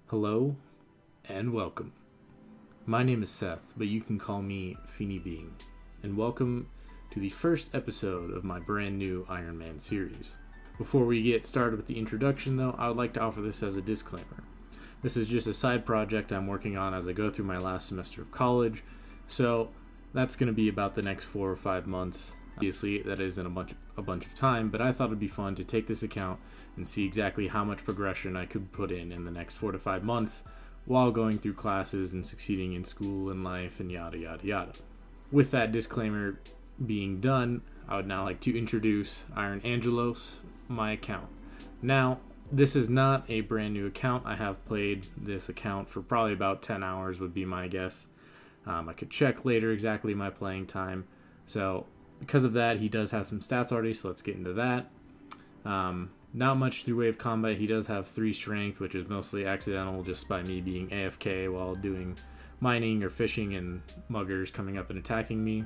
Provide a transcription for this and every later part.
Hello and welcome. My name is Seth, but you can call me Feeny Being, and welcome to the first episode of my brand new Ironman series. Before we get started with the introduction though, I would like to offer this as a disclaimer. This is just a side project I'm working on as I go through my last semester of college, so that's going to be about the next 4 or 5 months. Obviously, that isn't a bunch of time, but I thought it'd be fun to take this account and see exactly how much progression I could put in the next 4 to 5 months while going through classes and succeeding in school and life and yada yada yada. With that disclaimer being done, I would now like to introduce Iron Angelos, my account. Now, this is not a brand new account. I have played this account for probably about 10 hours would be my guess. I could check later exactly my playing time. So because of that, he does have some stats already, so let's get into that. Not much through wave combat. He does have 3 strength, which is mostly accidental just by me being AFK while doing mining or fishing and muggers coming up and attacking me.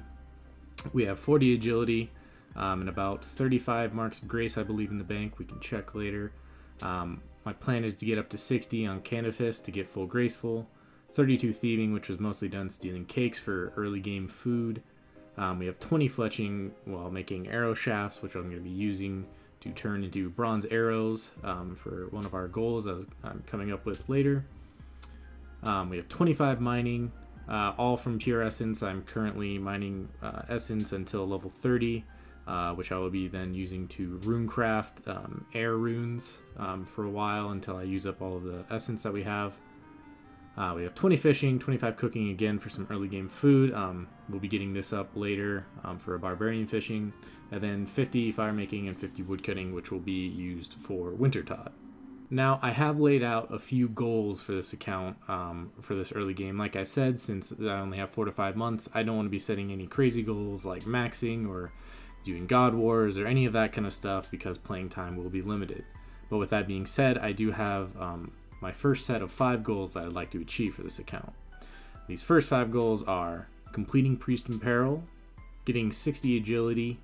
We have 40 agility and about 35 marks of grace, I believe, in the bank. We can check later. My plan is to get up to 60 on Canifist to get full graceful. 32 thieving, which was mostly done stealing cakes for early game food. We have 20 fletching while making arrow shafts, which I'm going to be using to turn into bronze arrows for one of our goals as I'm coming up with later. We have 25 mining, all from pure essence. I'm currently mining essence until level 30, which I will be then using to runecraft air runes for a while until I use up all of the essence that we have. We have 20 fishing, 25 cooking again for some early game food. We'll be getting this up later for a barbarian fishing, and then 50 fire making and 50 wood cutting, which will be used for winter tot. Now, I have laid out a few goals for this account for this early game. Like I said, since I only have 4 to 5 months, I don't want to be setting any crazy goals like maxing or doing God Wars or any of that kind of stuff because playing time will be limited. But with that being said, I do have my first set of 5 goals that I'd like to achieve for this account. These first 5 goals are completing Priest in Peril, getting 60 agility,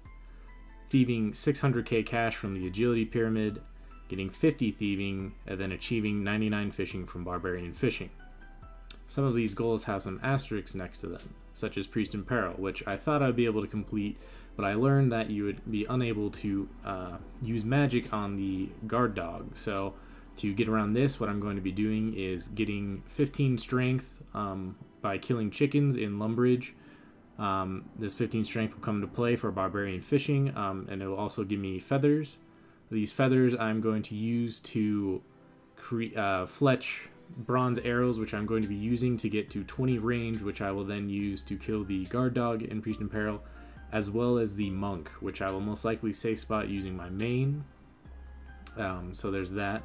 thieving 600k cash from the agility pyramid, getting 50 thieving, and then achieving 99 fishing from barbarian fishing. Some of these goals have some asterisks next to them, such as Priest in Peril, which I thought I'd be able to complete, but I learned that you would be unable to use magic on the guard dog. So to get around this, what I'm going to be doing is getting 15 strength by killing chickens in Lumbridge. This 15 strength will come into play for barbarian fishing, and it will also give me feathers. These feathers I'm going to use to fletch bronze arrows, which I'm going to be using to get to 20 range, which I will then use to kill the guard dog in Priest in Peril, as well as the monk, which I will most likely safe spot using my main. So there's that.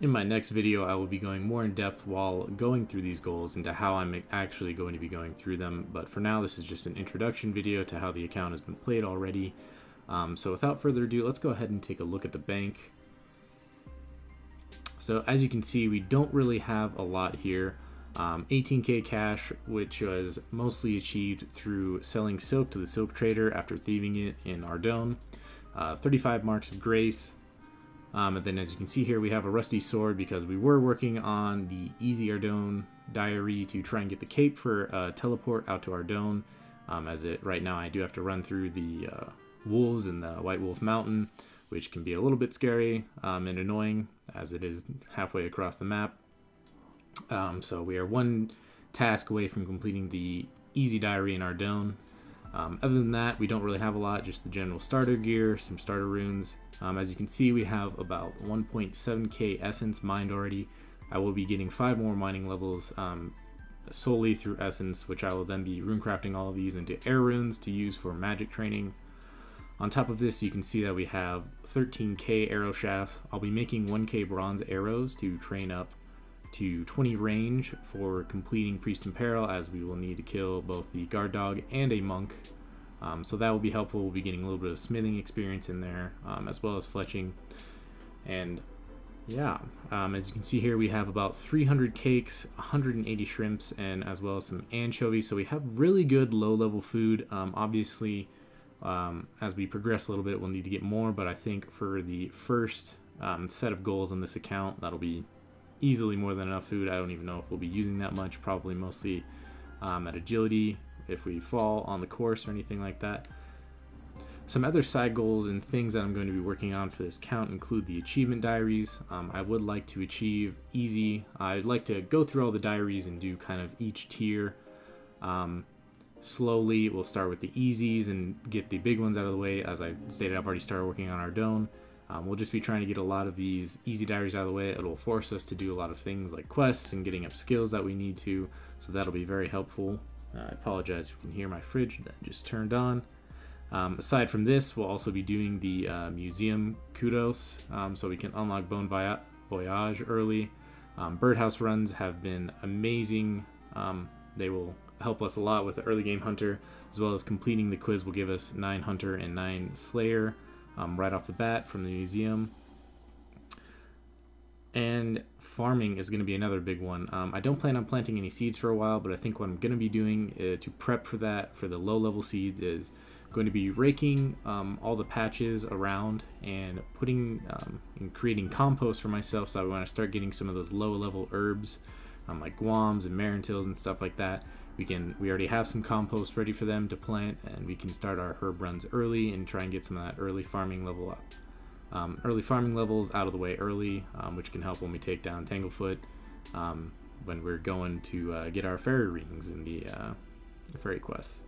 In my next video, I will be going more in depth while going through these goals into how I'm actually going to be going through them. But for now, this is just an introduction video to how the account has been played already. So without further ado, let's go ahead and take a look at the bank. So as you can see, we don't really have a lot here. 18k cash, which was mostly achieved through selling silk to the silk trader after thieving it in Ardone. 35 marks of grace. And then as you can see here, we have a rusty sword because we were working on the Easy Ardone diary to try and get the cape for teleport out to Ardone. Right now I do have to run through the wolves in the White Wolf Mountain, which can be a little bit scary and annoying as it is halfway across the map. So we are one task away from completing the Easy diary in Ardone. Other than that, we don't really have a lot, just the general starter gear, some starter runes. As you can see, we have about 1.7k essence mined already. I will be getting 5 more mining levels solely through essence, which I will then be runecrafting all of these into air runes to use for magic training. On top of this, you can see that we have 13k arrow shafts. I'll be making 1k bronze arrows to train up to 20 range for completing Priest in Peril, as we will need to kill both the guard dog and a monk. So that will be helpful. We'll be getting a little bit of smithing experience in there, as well as fletching. And yeah, as you can see here, we have about 300 cakes, 180 shrimps, and as well as some anchovies. So we have really good low-level food. Obviously, as we progress a little bit, we'll need to get more, but I think for the first set of goals on this account, that'll be easily more than enough food. I don't even know if we'll be using that much, probably mostly at agility if we fall on the course or anything like that. Some other side goals and things that I'm going to be working on for this count include the achievement diaries. I would like to achieve easy. I'd like to go through all the diaries and do kind of each tier slowly. We'll start with the easies and get the big ones out of the way. As I stated, I've already started working on Ardone. We'll just be trying to get a lot of these easy diaries out of the way. It'll force us to do a lot of things like quests and getting up skills that we need to, so that'll be very helpful. I apologize if you can hear my fridge that just turned on. Aside from this, we'll also be doing the museum kudos, so we can unlock Voyage early. Birdhouse runs have been amazing. They will help us a lot with the early game hunter, as well as completing the quiz will give us 9 hunter and 9 slayer right off the bat from the museum. And farming is going to be another big one. I don't plan on planting any seeds for a while, but I think what I'm going to be doing to prep for that, for the low level seeds, is going to be raking all the patches around and putting and creating compost for myself, so when I start getting some of those low level herbs like guams and marintils and stuff like that, we already have some compost ready for them to plant, and we can start our herb runs early and try and get some of that early farming level up. Early farming levels out of the way early, which can help when we take down Tanglefoot, when we're going to get our fairy rings in the fairy quests.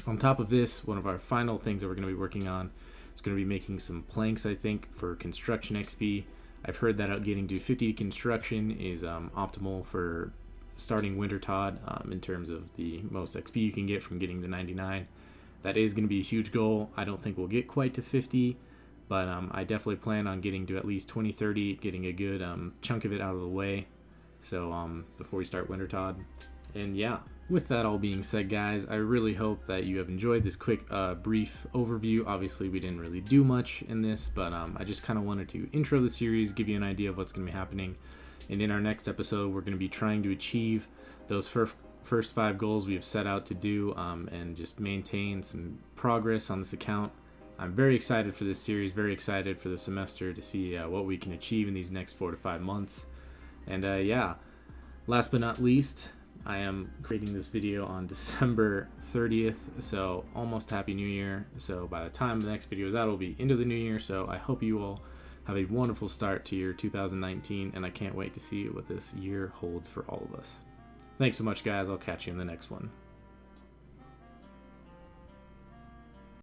On top of this, one of our final things that we're going to be working on is going to be making some planks, I think, for construction XP. I've heard that getting to 50 construction is optimal for starting Wintertodt in terms of the most XP you can get from getting to 99. That is going to be a huge goal. I don't think we'll get quite to 50, but I definitely plan on getting to at least 20, 30, getting a good chunk of it out of the way, so before we start Wintertodt. And yeah, with that all being said, guys, I really hope that you have enjoyed this quick brief overview. Obviously we didn't really do much in this, but I just kind of wanted to intro the series, give you an idea of what's going to be happening. And in our next episode, we're going to be trying to achieve those first 5 goals we have set out to do, and just maintain some progress on this account. I'm very excited for this series, very excited for the semester to see what we can achieve in these next 4 to 5 months. And yeah, last but not least, I am creating this video on December 30th, so almost Happy New Year. So by the time the next video is out, it'll be into the new year, so I hope you all have a wonderful start to your 2019, and I can't wait to see what this year holds for all of us. Thanks so much, guys. I'll catch you in the next one.